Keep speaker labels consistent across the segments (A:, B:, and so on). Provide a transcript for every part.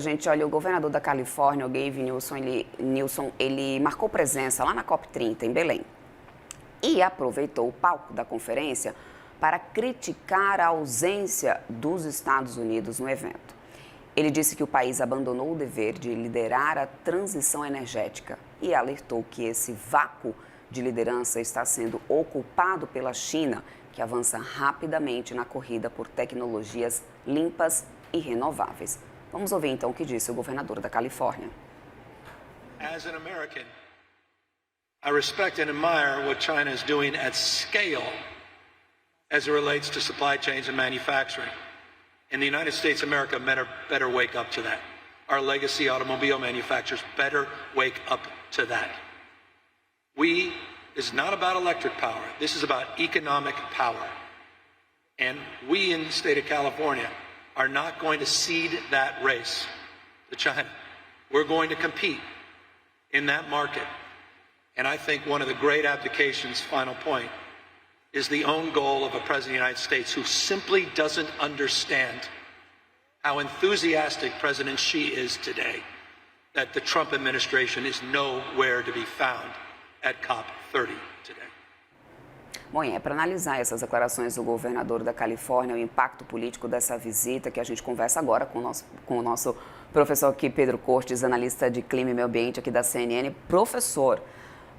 A: Gente, olha, o governador da Califórnia, o Gavin Newsom, ele marcou presença lá na COP30 em Belém e aproveitou o palco da conferência para criticar a ausência dos Estados Unidos no evento. Ele disse que o país abandonou o dever de liderar a transição energética e alertou que esse vácuo de liderança está sendo ocupado pela China, que avança rapidamente na corrida por tecnologias limpas e renováveis. Vamos ouvir então o que disse o governador da Califórnia.
B: As an American, I respect and admire what China is doing at scale as it relates to supply chains and manufacturing. And the United States of America better wake up to that. Our legacy automobile manufacturers better wake up to that. This is not about electric power. This is about economic power. And we in the state of California are not going to cede that race to China. We're going to compete in that market. And I think one of the great abdications, final point, is the own goal of a president of the United States who simply doesn't understand how enthusiastic President Xi is today, that the Trump administration is nowhere to be found at COP30 today.
A: Bom, é para analisar essas declarações do governador da Califórnia, o impacto político dessa visita, que a gente conversa agora com o nosso professor aqui, Pedro Cortes, analista de clima e meio ambiente aqui da CNN. Professor,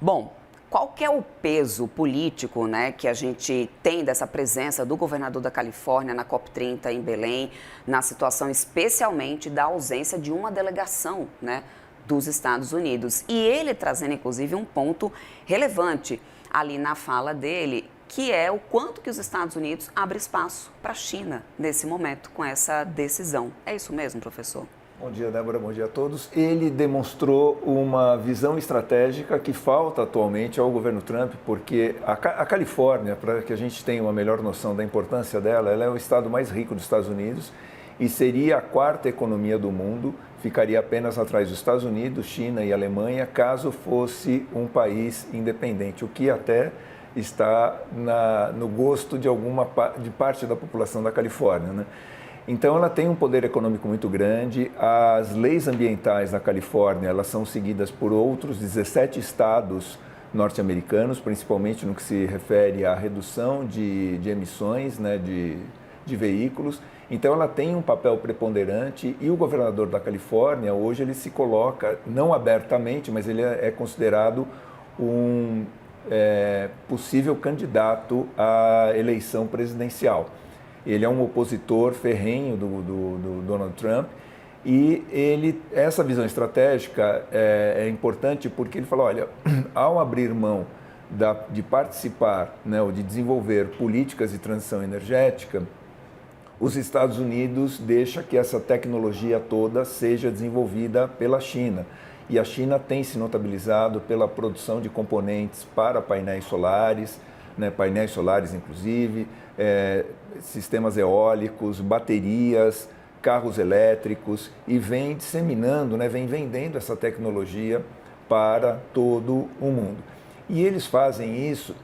A: bom, qual que é o peso político, né, que a gente tem dessa presença do governador da Califórnia na COP30 em Belém, na situação especialmente da ausência de uma delegação, né, dos Estados Unidos? E ele trazendo, inclusive, um ponto relevante ali na fala dele, que é o quanto que os Estados Unidos abrem espaço para a China nesse momento, com essa decisão. É isso mesmo, professor?
C: Bom dia, Débora. Bom dia a todos. Ele demonstrou uma visão estratégica que falta atualmente ao governo Trump, porque a Califórnia, para que a gente tenha uma melhor noção da importância dela, ela é o estado mais rico dos Estados Unidos e seria a quarta economia do mundo, ficaria apenas atrás dos Estados Unidos, China e Alemanha, caso fosse um país independente, o que até está no gosto de parte da população da Califórnia, né? Então, ela tem um poder econômico muito grande. As leis ambientais na Califórnia, elas são seguidas por outros 17 estados norte-americanos, principalmente no que se refere à redução de emissões, né, de veículos. Então, ela tem um papel preponderante e o governador da Califórnia, hoje, ele se coloca, não abertamente, mas ele é considerado um possível candidato à eleição presidencial. Ele é um opositor ferrenho do Donald Trump e essa visão estratégica é importante porque ele fala, olha, ao abrir mão de participar, né, ou de desenvolver políticas de transição energética, os Estados Unidos deixam que essa tecnologia toda seja desenvolvida pela China. E a China tem se notabilizado pela produção de componentes para painéis solares, né, painéis solares inclusive, sistemas eólicos, baterias, carros elétricos, e vem disseminando, né, vem vendendo essa tecnologia para todo o mundo. E eles fazem isso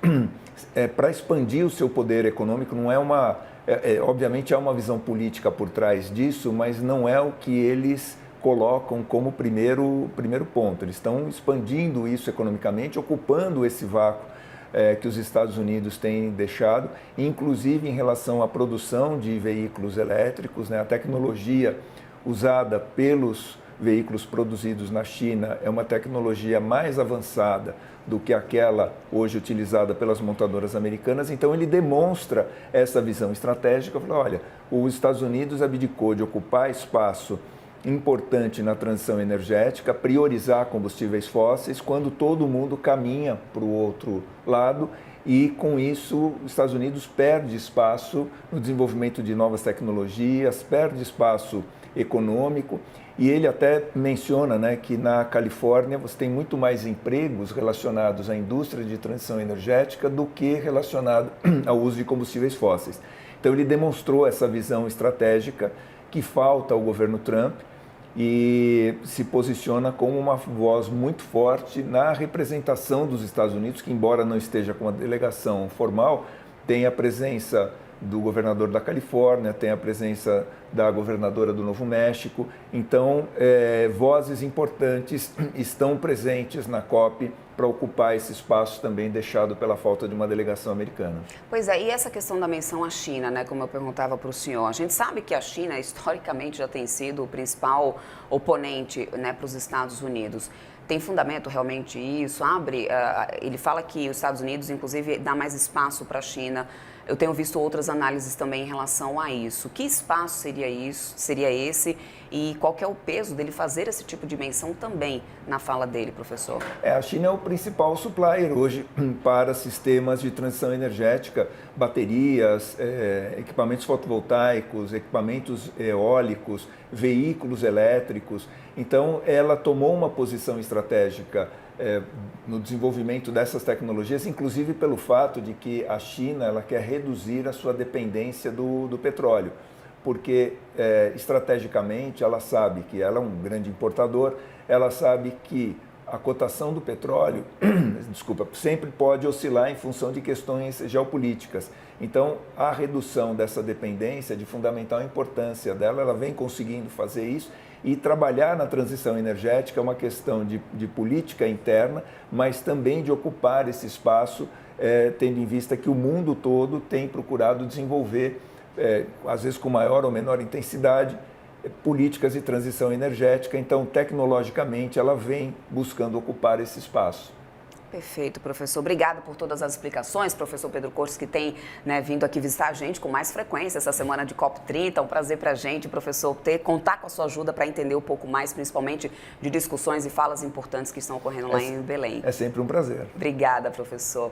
C: para expandir o seu poder econômico. Não é obviamente há uma visão política por trás disso, mas não é o que eles colocam como primeiro ponto. Eles estão expandindo isso economicamente, ocupando esse vácuo que os Estados Unidos têm deixado, inclusive em relação à produção de veículos elétricos, né? A tecnologia usada pelos veículos produzidos na China é uma tecnologia mais avançada do que aquela hoje utilizada pelas montadoras americanas. Então, ele demonstra essa visão estratégica. Fala, olha, os Estados Unidos abdicou de ocupar espaço importante na transição energética, priorizar combustíveis fósseis, quando todo mundo caminha para o outro lado, e com isso os Estados Unidos perde espaço no desenvolvimento de novas tecnologias, perde espaço econômico, e ele até menciona, né, que na Califórnia você tem muito mais empregos relacionados à indústria de transição energética do que relacionado ao uso de combustíveis fósseis. Então ele demonstrou essa visão estratégica que falta ao governo Trump e se posiciona como uma voz muito forte na representação dos Estados Unidos, que embora não esteja com uma delegação formal, tem a presença do governador da Califórnia, tem a presença da governadora do Novo México. Então, vozes importantes estão presentes na COP para ocupar esse espaço também deixado pela falta de uma delegação americana.
A: Pois é, e essa questão da menção à China, né, como eu perguntava para o senhor, a gente sabe que a China historicamente já tem sido o principal oponente, né, para os Estados Unidos. Tem fundamento realmente isso? Ele fala que os Estados Unidos, inclusive, dá mais espaço para a China. Eu tenho visto outras análises também em relação a isso. Que espaço seria esse e qual que é o peso dele fazer esse tipo de menção também na fala dele, professor?
C: A China é o principal supplier hoje para sistemas de transição energética, baterias, equipamentos fotovoltaicos, equipamentos eólicos, veículos elétricos. Então, ela tomou uma posição estratégica no desenvolvimento dessas tecnologias, inclusive pelo fato de que a China ela quer reduzir a sua dependência do petróleo, porque estrategicamente ela sabe que ela é um grande importador, ela sabe que a cotação do petróleo, sempre pode oscilar em função de questões geopolíticas. Então, a redução dessa dependência é de fundamental importância dela, ela vem conseguindo fazer isso. E trabalhar na transição energética é uma questão de política interna, mas também de ocupar esse espaço, tendo em vista que o mundo todo tem procurado desenvolver, às vezes com maior ou menor intensidade, políticas de transição energética. Então, tecnologicamente, ela vem buscando ocupar esse espaço.
A: Perfeito, professor. Obrigada por todas as explicações. Professor Pedro Cortes, que tem, né, vindo aqui visitar a gente com mais frequência essa semana de COP30. É um prazer para a gente, professor, contar com a sua ajuda para entender um pouco mais, principalmente de discussões e falas importantes que estão ocorrendo lá em Belém.
C: É sempre um prazer.
A: Obrigada, professor.